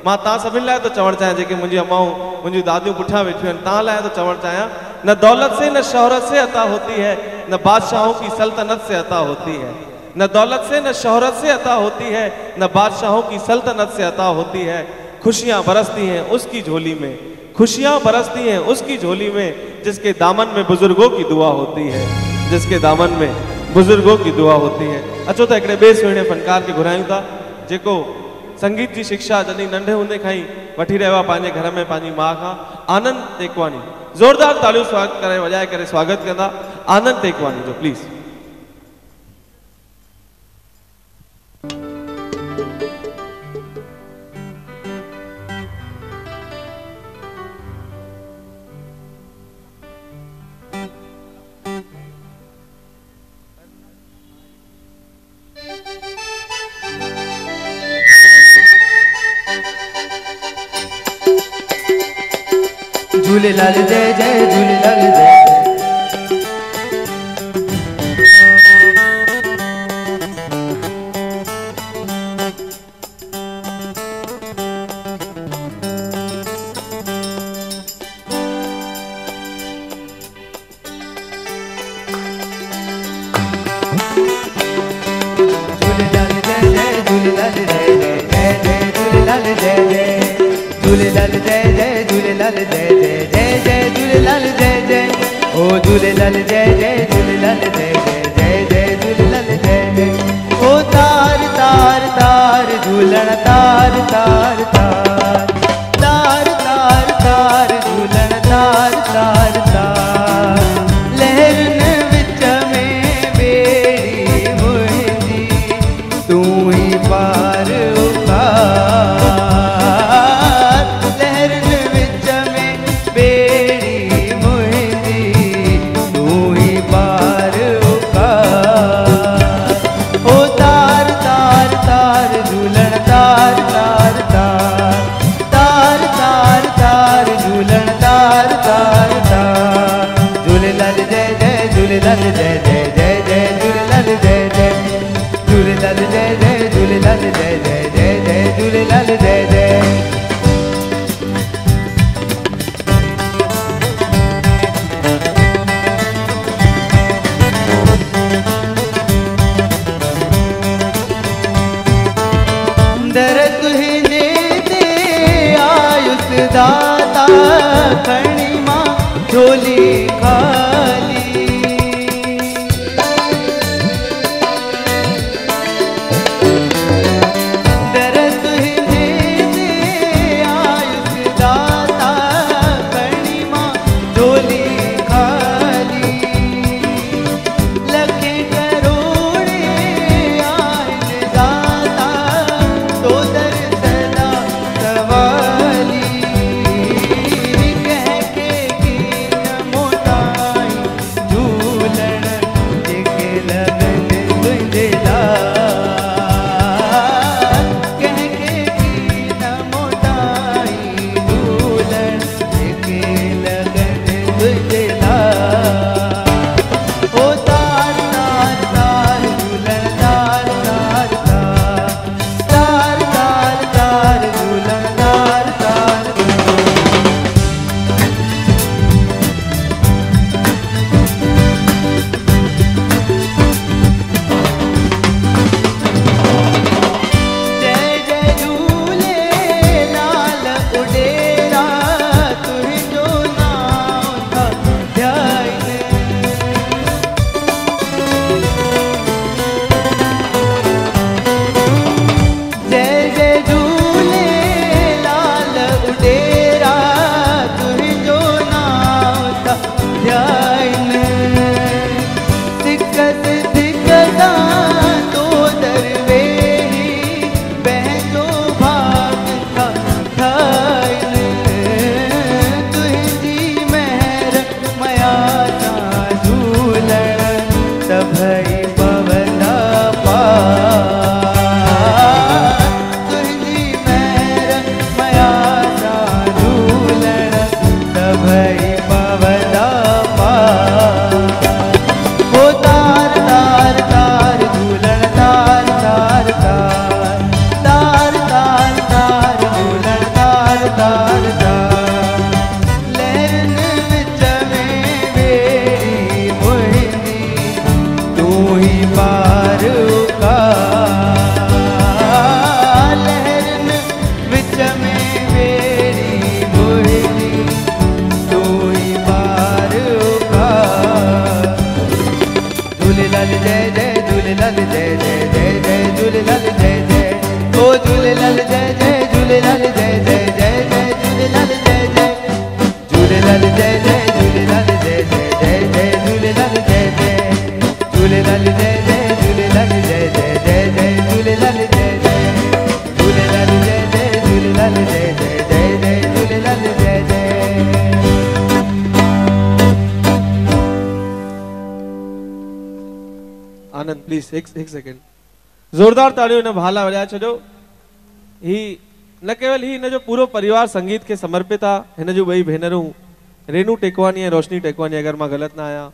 मां तव्हां सभिनि लाइ थो चवणु चाहियां जेके मुंहिंजी अमाऊं मुंहिंजी दादियूं पुठियां वेठियूं आहिनि तव्हां लाइ थो चवणु चाहियां न दौलत से न शोहरत से अता होती है न बादशाहों की सल्तनत से अता होती है न दौलत से न शोहरत से अता होती है न बादशाहों की सल्तनत से अता होती है खुशियाँ बरसती हैं उसकी झोली में खुशियाँ बरसती हैं उसकी झोली में जिसके दामन में बुजुर्गों की दुआ होती है जिसके दामन में बुजुर्गों की दुआ होती है अचो त हिकिड़े ॿिए सुहिणे फनकार खे घुरायूं था जेको संगीत जी शिक्षा जॾहिं नंढे हूंदे खां ई वठी रहियो आहे पंहिंजे घर में पंहिंजी माउ खां आनंद टेकवानी ज़ोरदार तालियूं स्वागत करे वॼाए करे स्वागत कंदा आनंद टेकवानी जो प्लीज़ झूलेलाल जय जय झूलेलाल जय झूलेलाल जय जय झूलेलाल जय जय जय जय झूलेलाल जय जय झूलेलाल जय जय झूलेलाल जय जय जय जय झूलेलाल जय जय ओ झूलेलाल जय जय झूलेलाल जय जय जय जय झूलेलाल जय जय ओ तार तार तार झूलण तार तार तार तार तार तार झूलण तार तार तार लहरन विच में बेड़ी मुंहिंजी तू ही पार उतार लहरन विच में बेड़ी मुंहिंजी तू ही पार उतार ओ तार तार तार झूलण तार तार तार तार तार तार झूलण तार तार तार झूलेलाल जय जय झूलेलाल जय जय जय जय झूलेलाल जय जय झूलेलाल जय जय झूलेलाल जय जय जय जय झूलेलाल जय जय दर तुहिंजे ते आयुष दाता खणी मां झोली खाली दर जय जय झूलेलाल जय जय झूलेलाल जय जय झूलेलाल जय जय जय जय झूलेलाल जय जय। आनंद प्लीज एक सेकंड जोरदार ताड़ियों ने भाला वजाए छो। ही न केवल ही इन जो पूरो परिवार संगीत के समर्पित आ। इन जो बई भेनरूं रेनू टेकवानी ऐं रोशनी टेकवानी, अगर मां गलत ना आया,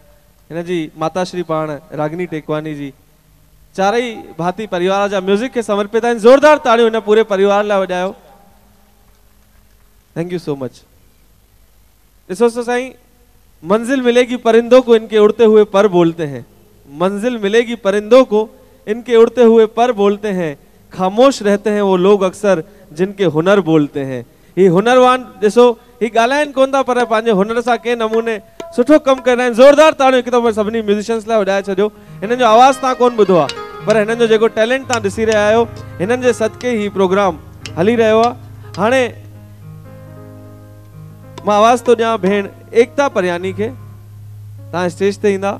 इन जी माता श्री पाण रागिनी टेकवानी जी, चारई भाती परिवार जा म्यूजिक के समर्पित आहिनि। जोरदार ताड़ियों इन पूरे परिवार लाइ वजायो। Thank you so much. ॾिसो तो साईं, मंजिल मिलेगी परिंदों को इनके उड़ते हुए पर बोलते हैं, मंजिल मिलेगी परिंदों को इनके उड़ते हुए पर बोलते हैं, खामोश रहते हैं वो लोग अक्सर जिनके हुनर बोलते हैं। ये हुनरवान ॾिसो, ही ॻाल्हाइनि कोन था पर पंहिंजे हुनर सां कंहिं नमूने सुठो कमु कंदा आहिनि। ज़ोरदार ताड़ियूं हिकु दफ़ो सभिनी म्यूज़िशियन्स लाइ वॼाए छॾियो। हिननि जो आवाज़ तव्हां कोन ॿुधो आहे, पर हिननि जो जेको टैलेंट तव्हां ॾिसी रहिया आहियो, हिननि जे सदके ही प्रोग्राम हली रहियो आहे। हाणे मां आवाज़ थो ॾियां भेण एकता परियानी खे, तव्हां स्टेज ते ईंदा।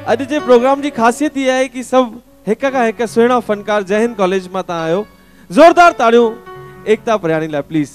अॼु जे प्रोग्राम जी ख़ासियत इहा आहे कि सभु हिक खां हिकु सुहिणा फनकार जय हिंद कॉलेज मां तव्हां आहियो। ज़ोरदार ताड़ियूं एकता परियानी लाइ प्लीज़।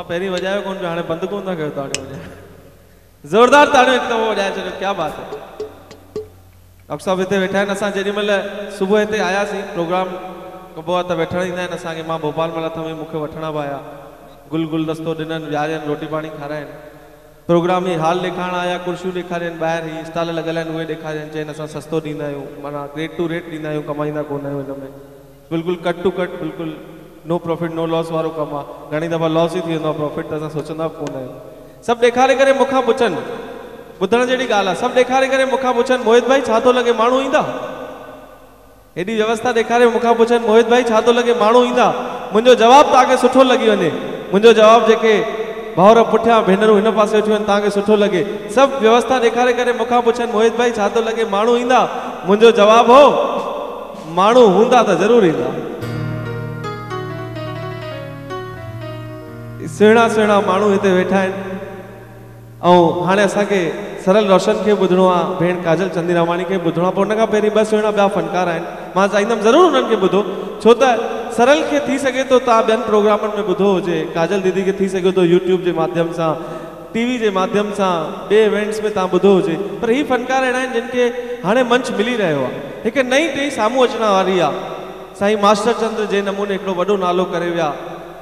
पहिरीं वॼायो कोन पिया, हाणे बंदि कोन था कयो ताड़ियूं वॼाइण। ज़ोरदार ताड़ियूं हिकु दफ़ो वॼाए छॾियो, क्या बात है। डॉक्टर साहब हिते वेठा आहिनि। असां जेॾी महिल सुबुह हिते आयासीं, प्रोग्राम कबो आहे त वेठण ईंदा आहिनि असांखे। मां भोपाल महिल अथमि, मूंखे वठण बि आया, गुलदस्तो ॾिननि, विहारियनि, रोटी पाणी खाराइनि, प्रोग्राम ई हाल ॾेखारण आया, कुर्सियूं ॾेखारियनि, ॿाहिरि ई स्टॉल लॻल आहिनि उहे ॾेखारियनि, चइनि असां सस्तो ॾींदा आहियूं, माना रेट टू रेट ॾींदा आहियूं, कमाईंदा कोन आहियूं हिन में, बिल्कुलु कट टू कट, बिल्कुलु नो प्रॉफिट नो लॉस वारो कमु आहे। घणी दफ़ा लॉस ई थी वेंदो आहे, प्रॉफिट त असां सोचंदा बि कोन आहियूं। सभु ॾेखारे करे मूंखां पुछनि, ॿुधण जहिड़ी ॻाल्हि आहे, सभु ॾेखारे करे मूंखां पुछनि मोहित भाई छा थो लॻे माण्हू ईंदा? हेॾी व्यवस्था ॾेखारे मूंखां पुछनि मोहित भाई छा थो लॻे माण्हू ईंदा? मुंहिंजो जवाबु तव्हांखे सुठो लॻी वञे, मुंहिंजो जवाबु जेके भाउर पुठियां भेनरूं हिन पासे वेठियूं आहिनि तव्हांखे सुठो लॻे, सभु व्यवस्था ॾेखारे करे मूंखां पुछनि मोहित भाई छा थो लॻे माण्हू ईंदा? मुंहिंजो जवाबु हो माण्हू हूंदा त ज़रूरु ईंदा। सुहिणा सुहिणा माण्हू हिते वेठा आहिनि। ऐं हाणे असांखे सरल रोशन खे ॿुधणो आहे, भेण काजल चंदीरामाणी खे ॿुधणो आहे, पोइ हुन खां पहिरीं ॿ सुहिणा ॿिया फनकार आहिनि, मां चाहींदुमि ज़रूरु हुननि खे ॿुधो, छो त सरल खे थी सघे थो तव्हां ॿियनि प्रोग्रामनि में ॿुधो हुजे, काजल दीदी खे थी सघे थो यूट्यूब जे माध्यम सां, टीवी जे माध्यम सां, ॿिए इवेंट्स में तव्हां ॿुधो हुजे, पर ही फनकार अहिड़ा आहिनि जिन खे हाणे मंच मिली रहियो आहे, हिकु नई टई साम्हूं अचण वारी आहे। साईं मास्टर चंद्र जे नमूने हिकिड़ो वॾो नालो करे विया,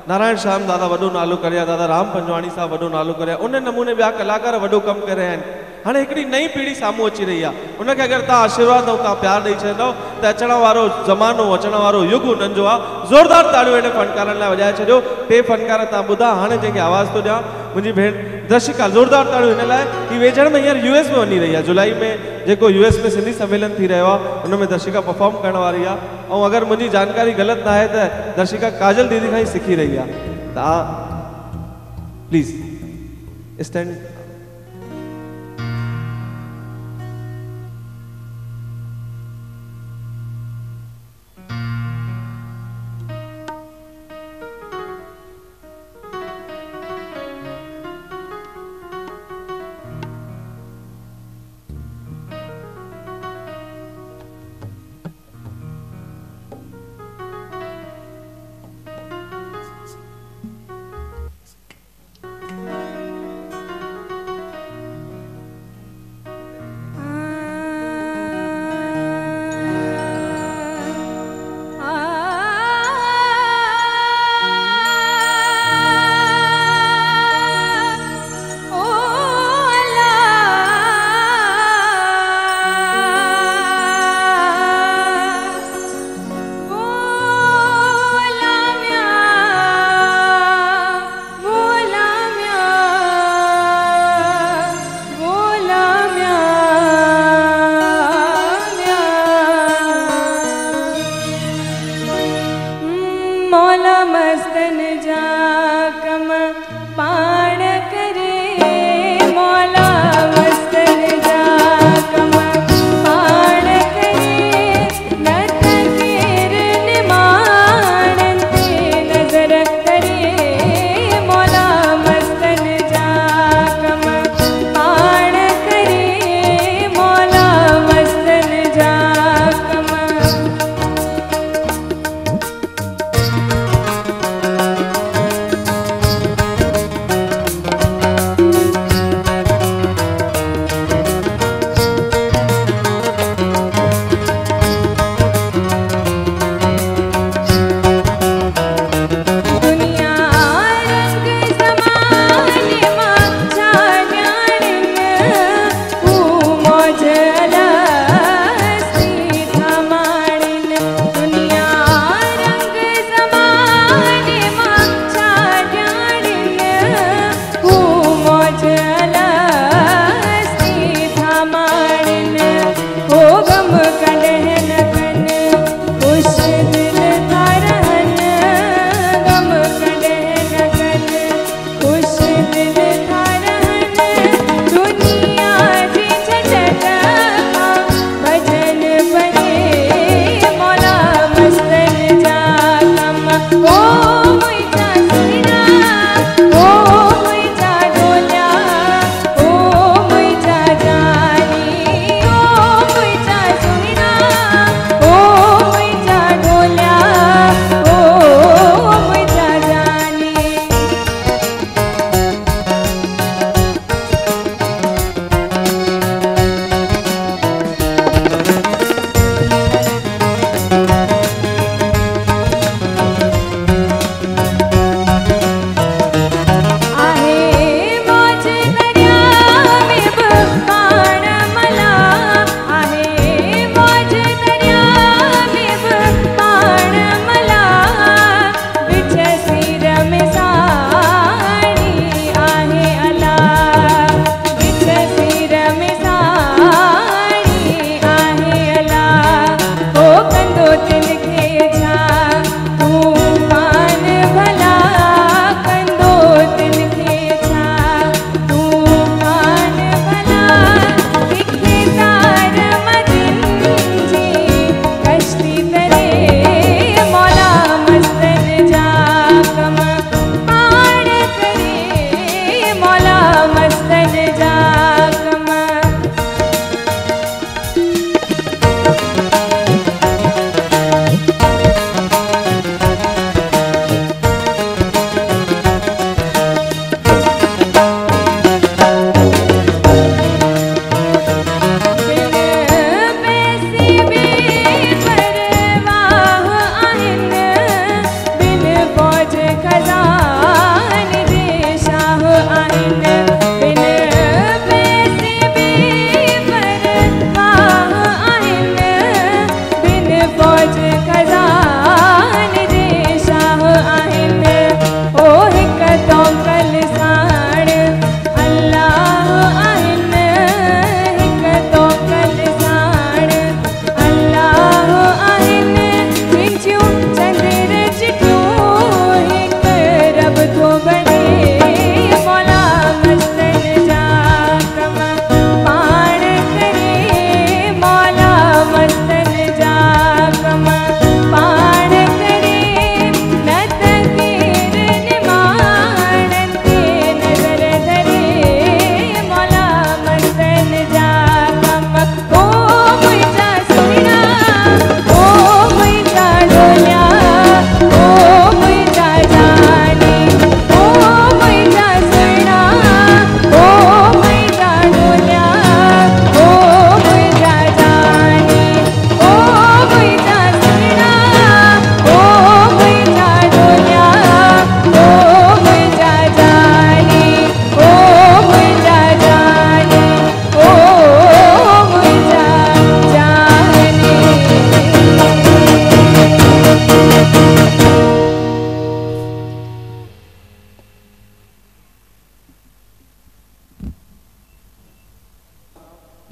नारायण श्याम दादा वॾो नालो करे विया, दादा राम पंजवाणी साहब वॾो नालो करे विया, उन नमूने ॿिया कलाकार वॾो कमु करे रहिया आहिनि। हाणे हिकिड़ी नई पीढ़ी साम्हूं अची रही आहे, उनखे अगरि तव्हां आशीर्वाद ऐं तव्हां प्यार ॾेई छॾंदव त अचण वारो ज़मानो, अचण वारो युग उन्हनि जो आहे। ज़ोरदार ताड़ियूं हिन फनकारनि लाइ वॼाए छॾियो। टे फनकार तव्हां ॿुधा, हाणे जंहिंखे आवाज़ थो ॾियां मुंहिंजी भेण दर्शिका, ज़ोरदार ताड़ियूं हिन लाइ की वेझण में हींअर यूएस में वञी रही आहे, जुलाई में जेको यूएस में सिंधी सम्मेलन थी रहियो आहे उन में दर्शिका परफॉर्म करण वारी आहे। ऐं अगरि मुंहिंजी जानकारी ग़लति न आहे त दर्शिका काजल दीदी खां ई सिखी रही आहे। तव्हां प्लीज़ स्टैंड।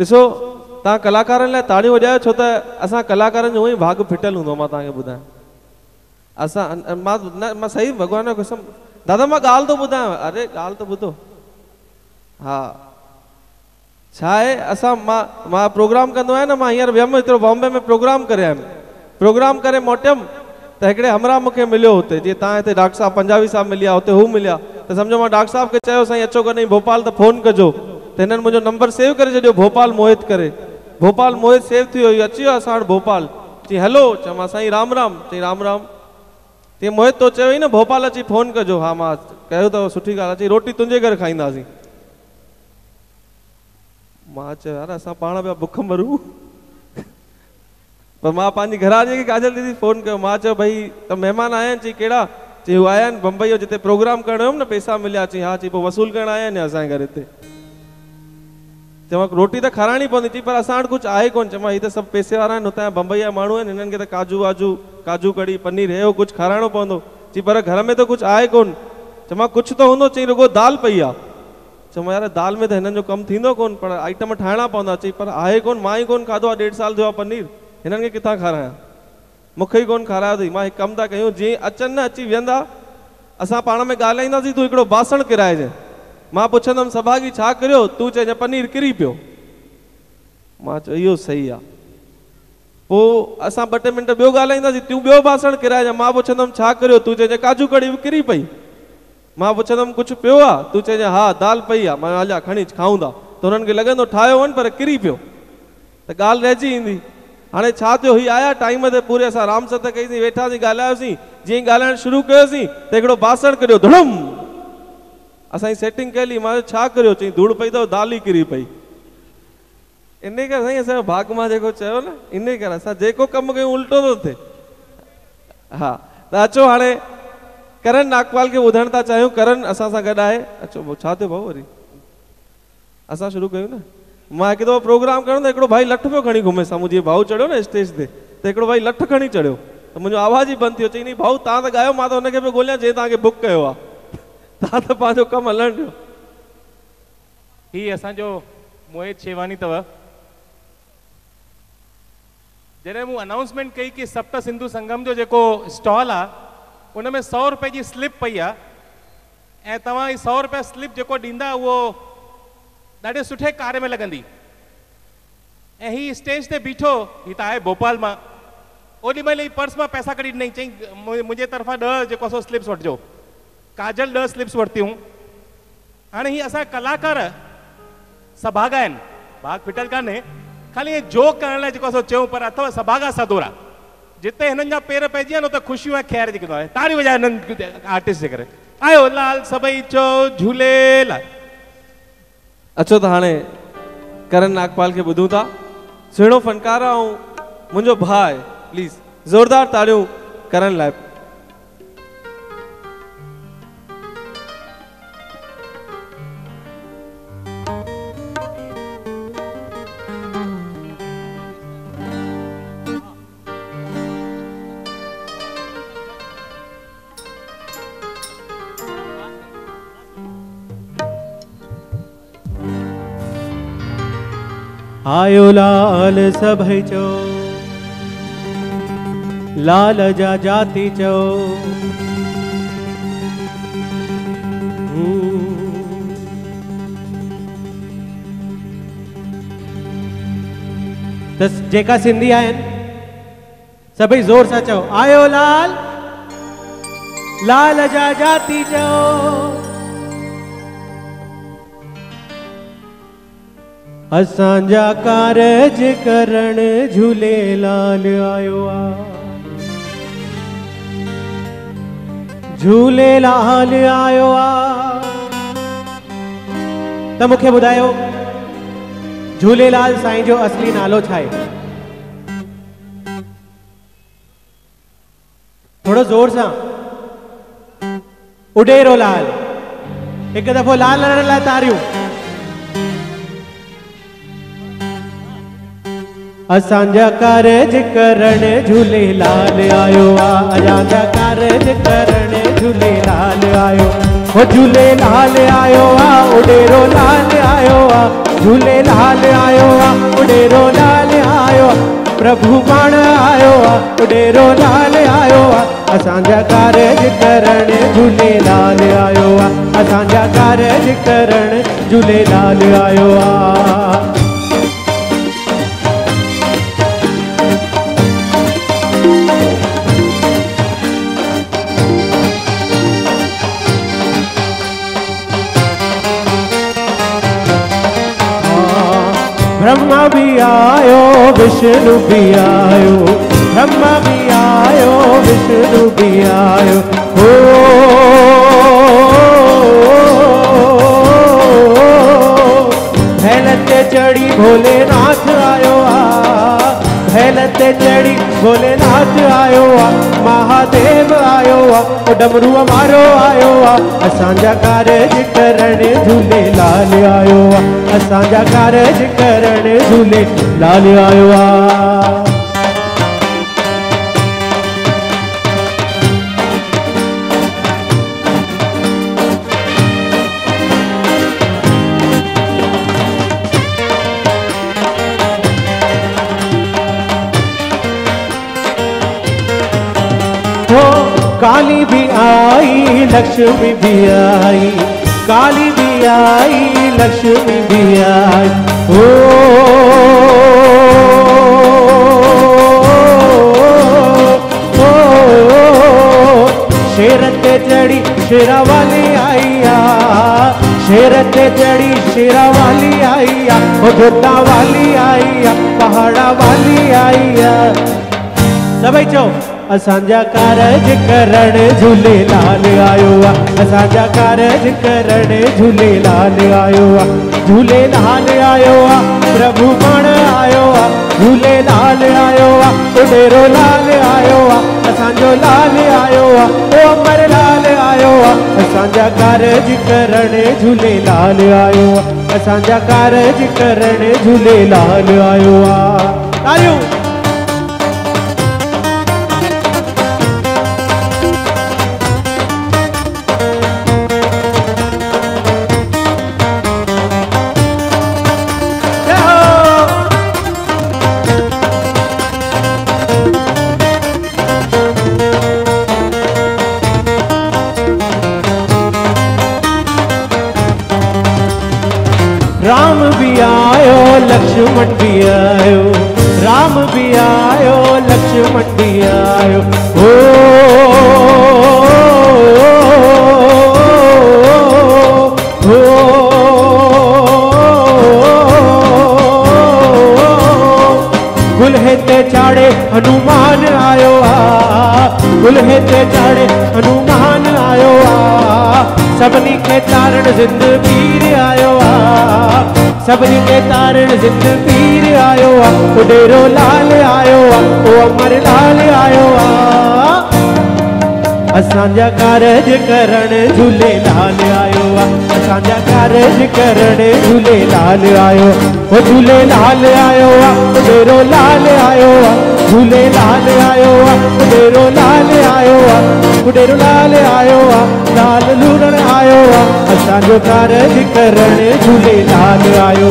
ॾिसो तव्हां कलाकारनि लाइ ताड़ियूं वॼायो, छो त असां कलाकारनि जो उहो ई भाग फिटल हूंदो। मां तव्हांखे ॿुधायां, असां मां सही भॻवान जो कसम दादा मां ॻाल्हि थो ॿुधायां। अरे ॻाल्हि त ॿुधो। हा छा आहे, असां मां प्रोग्राम कंदो आहियां न। मां हींअर वियमि हिकिड़ो बॉम्बे में प्रोग्राम करे आयुमि, प्रोग्राम करे मोटियमि त हिकिड़े हमरा मूंखे मिलियो हुते, जीअं तव्हां हिते डॉक्टर साहब पंजाबी साहब मिलिया, हुते हू मिलिया, त सम्झो मां डॉक्टर साहब खे चयो साईं अचो कॾहिं भोपाल त फ़ोन कजो, त हिननि मुंहिंजो नंबर सेव करे छॾियो, भोपाल मोहित करे। भोपाल मोहित सेव थी वियो, अची वियो असां वटि भोपाल। चई हलो, चयोमांसि साईं राम राम। चई राम राम। तीअं मोहित तो चयो ई न भोपाल अची फ़ोन कजो। हा मां कयो अथव, सुठी ॻाल्हि। अची रोटी तुंहिंजे घर खाईंदासीं। मां चयो यार असां पाण पिया बुख मरूं। पर मां पंहिंजी घरवारीअ खे काजल दीदी फ़ोन कयो। मां चयो भई त महिमान आया आहिनि? चई कहिड़ा? चई हू आया आहिनि बम्बई जो जिते प्रोग्राम करणो हुयुमि न, पैसा मिलिया। चई हा। चई पोइ वसूल करणु आया आहिनि असांजे घर हिते? चवां रोटी त खाराइणी पवंदी। चई पर असां वटि कुझु आहे कोन। चवां हीअ त सभु पैसे वारा आहिनि, हुतां जा बम्बई जा माण्हू आहिनि, हिननि खे त काजू वाजू काजू कड़ी पनीर हे कुझु खाराइणो पवंदो। चई पर घर में त कुझु आहे कोन। चवां कुझु त हूंदो। चई रुगो दाल पई आहे। चवां यार दाल में त हिननि जो कमु थींदो कोन, पर आइटम ठाहिणा पवंदा। चई पर आहे कोन, मां ई कोन खाधो आहे, 1.5 साल थियो आहे पनीर, हिननि खे किथां खारायां? मूंखे ई कोन खारायो अथई। मां हिकु कमु था कयूं, जीअं अचनि न अची वेहंदा, असां पाण में ॻाल्हाईंदासीं, तूं हिकिड़ो बासण किराइजांइ। मां पुछंदुमि सभागी छा करियो? तूं चइजांइ पनीर किरी पियो। मां चयो इहो सही आहे। पोइ असां 2 टे मिंट ॿियो ॻाल्हाईंदासीं, तूं ॿियो बासण किराइजांइ। मां पुछंदुमि छा करियो? तूं चइजांइ काजू कड़ी किरी पई। मां पुछंदुमि कुझु पियो आहे? तूं चइजांइ हा दाल पई आहे। मां हलिया खणी खाऊं था। त हुननि खे लॻंदो ठाहियो वञ पर किरी पियो, त ॻाल्हि रहिजी ईंदी। हाणे छा थियो, हीअ आया टाइम ते पूरे, असां राम सत कईसीं, वेठासीं, ॻाल्हायोसीं। जीअं ॻाल्हाइणु शुरू कयोसीं त हिकिड़ो बासण किरियो धड़म। असांजी सेटिंग कयली। मां छा करियो? चई धूड़ पई अथव, दाल ई किरी पई। इन करे साईं असांजो भाग मां जेको चयो न, इन करे असां जेको कमु कयूं उल्टो थो थिए। हा त अचो हाणे करण नागपाल खे ॿुधण था चाहियूं। करण असां सां गॾु आहे। अचो छा थियो भाऊ? वरी असां शुरू कयूं न। मां हिकु दफ़ो प्रोग्राम कयो त हिकिड़ो भाई लठ पियो खणी घुमे साम्हूं। जीअं भाऊ चढ़ियो न स्टेज ते, त हिकिड़ो भाई लठ खणी चढ़ियो, त मुंहिंजो आवाज़ ई बंदि थियो। चई नी भाऊ तव्हां त ॻायो, मां त हुनखे पियो ॻोल्हियां जंहिं तव्हांखे बुक कयो आहे, तव्हां त पंहिंजो कमु हलणु ॾियो। हीअ असांजो मोहित शेवानी अथव। जॾहिं मूं अनाउंसमेंट कई कि सप्त सिंधु संगम जो जेको स्टॉल आहे उन में 100 रुपए जी स्लिप पई आहे, ऐं तव्हां 100 रुपया स्लिप जेको ॾींदा उहो ॾाढे सुठे कार्य में लॻंदी। ऐं हीअ स्टेज ते बीठो, हीअ त आहे भोपाल मां, ओॾी महिल ई पर्स मां पैसा कढी ॾिनई। चई मुंहिंजे तरफ़ां 10 जेको सो स्लिप्स वठिजो। काजल 10 स्लिप्स वरितियूं। हाणे हीअ असां कलाकार सभागा आहिनि, भाग फिटल कान्हे, खाली इहे जोक करण लाइ जेको असां चयूं, पर अथव सभागा सदोरा। जिते हिननि जा पेर पइजी विया न, उते ख़ुशियूं ऐं ख़ैर जेको आहे। ताड़ी वॼाए हिननि आर्टिस्ट जे करे। आयो लाल सभई चओ झूलेलाल। अचो त हाणे करण नागपाल खे ॿुधूं था। सुहिणो फनकार आहे ऐं मुंहिंजो भाउ आहे। प्लीज़ ज़ोरदार ताड़ियूं करण लाइ। आयो लाल सभई चो, लाल जा जाती चो। त जेका सिंधी आहिनि सभई ज़ोर सां चओ, आयो लाल, लाल जा जाती चो। असांजा कारज करण झूलेलाल आयो आ, झूलेलाल आयो आ। त मूंखे ॿुधायो झूलेलाल साईं जो असली नालो छा आहे? थोड़ो जोर सां। उडेरो लाल। हिकु दफ़ो लाल हणण लाइ तारियूं। असांजा कारज करण झूलेलाल आयो आ, असांजा कारज करण झूलेलाल आयो। हो झूलेलाल आयो आ, उडेरो लाल आयो आ, झूलेलाल आयो आहे उडेरो लाल आयो आहे प्रभु पाण आयो आहे उडेरो लाल आयो आहे असांजा कारज करण झूलेलाल आयो आहे असांजा कारज करण झूलेलाल आयो आहे ब्रह्मा भी आयो विष्णु भी आयो ब्रह्मा भी आयो विष्णु भी आयो हो भैलते चढ़ी भोलेनाथ आयो भैलते चढ़ी भोलेनाथ आयो महादेव आयो डमरू मारो आयो असांजा कारज करण झूलेलाल आयो असांजा कारज करण झूलेलाल आयो काली भी आई लक्ष्मी भी आई काली भी आई लक्ष्मी भी आई ओ शेर ते चढ़ी शेरा वाली आई शेर ते चढ़ी शेरा वाली आई धोता वाली आई पहाड़ा वाली आई सभई चो असांजा कारज करण झूलेलाल आयो असांजा कारज करण झूलेलाल आयो झूलेलाल आयो प्रभु पाण आयो झूलेलाल आयो उडेरो लाल आयो असांजो लाल आयो ओ अमर लाल आयो असांजा कारज करण झूलेलाल आयो असांजा कारज करण झूलेलाल आयो तालियूं राम भी आयो लक्ष्मण भी आयो राम भी आयो लक्ष्मण भी आयो हो गुल्हे ते चाड़े हनुमान आयो गुल्हे ते चाड़े हनुमान आयो सबनी के तारण जिंद पीर आयो सबनी के तारण जिंद पीर आयो उडेरो लाल आयो ओ अमर लाल आयो असांजा कारज करण झूलेलाल आयो असांजा कारज करण झूलेलाल आयो ओ झूलेलाल आयो उडेरो लाल आयो झूलेलाल आयो उडेरो लाल आयो उडेरो लाल आयो लाल लूरण आयो असांजो कारज करण झूलेलाल आयो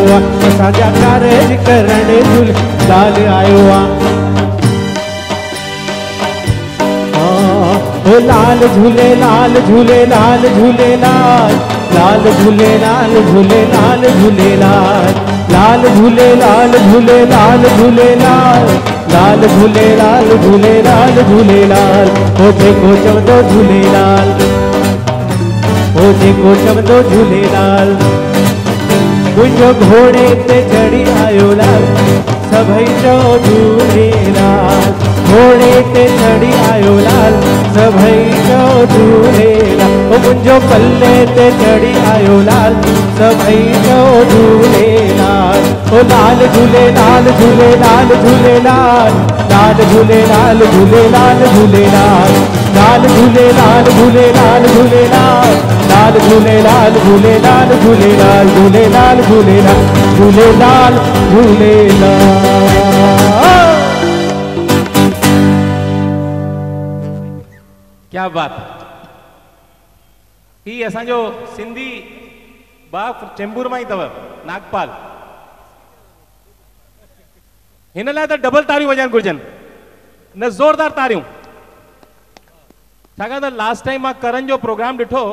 असांजा कारज करण झूलेलाल आयो ओ लाल झूलेलाल झूलेलाल झूलेलाल लाल झूलेलाल झूलेलाल झूलेलाल लाल झूलेलाल झूलेलाल झूलेलाल लाल झूलेलाल झूलेलाल झूलेलाल ओ जेको चवंदो झूलेलाल ओ जेको चवंदो झूलेलाल मुंहिंजो घोड़े ते चढ़ी आयो लाल सभई चओ झूलेलाल घोड़े ते चढ़ी आयो लाल सभई चओ झूलेलाल ओ मुंहिंजो पल्ले ते चढ़ी आयो लाल सभई चओ झूलेलाल ओ लाल झूलेलाल झूलेलाल झूलेलाल लाल झूलेलाल झूलेलाल झूलेलाल लाल झूलेलाल झूलेलाल झूलेलाल लाल झूलेलाल झूलेलाल झूलेलाल झूलेलाल झूलेलाल झूलेलाल झूलेलाल क्या बात ही असांजो सिंधी बाप चेंबूर मां ई अथव नागपाल हिन लाइ त डबल तारियूं वॼाइण घुरजनि, न ज़ोरदार तारियूं। छाकाणि त लास्ट टाइम मां करण जो प्रोग्राम ॾिठो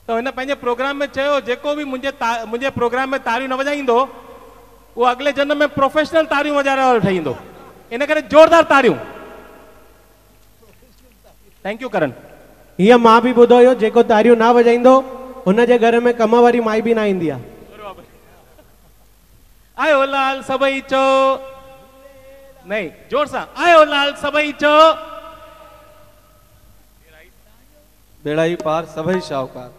त हिन पंहिंजे प्रोग्राम में चयो जेको बि मुंहिंजे प्रोग्राम में तारियूं न वॼाईंदो वो अगले जन्म में प्रोफेशनल तारियूं वॼाइण वारो ठहींदो। इन करे जोरदार तारियूं। थैंक यू करण। हीअं मां बि ॿुधो हुयो जेको तारियूं न वॼाईंदो हुनजे घर में कम वारी माई बि न ईंदी आहे। आयो लाल सभई चो, नहीं जोर सां, आयो लाल सभई चो, बेड़ा ही पार सभई शाहूकार।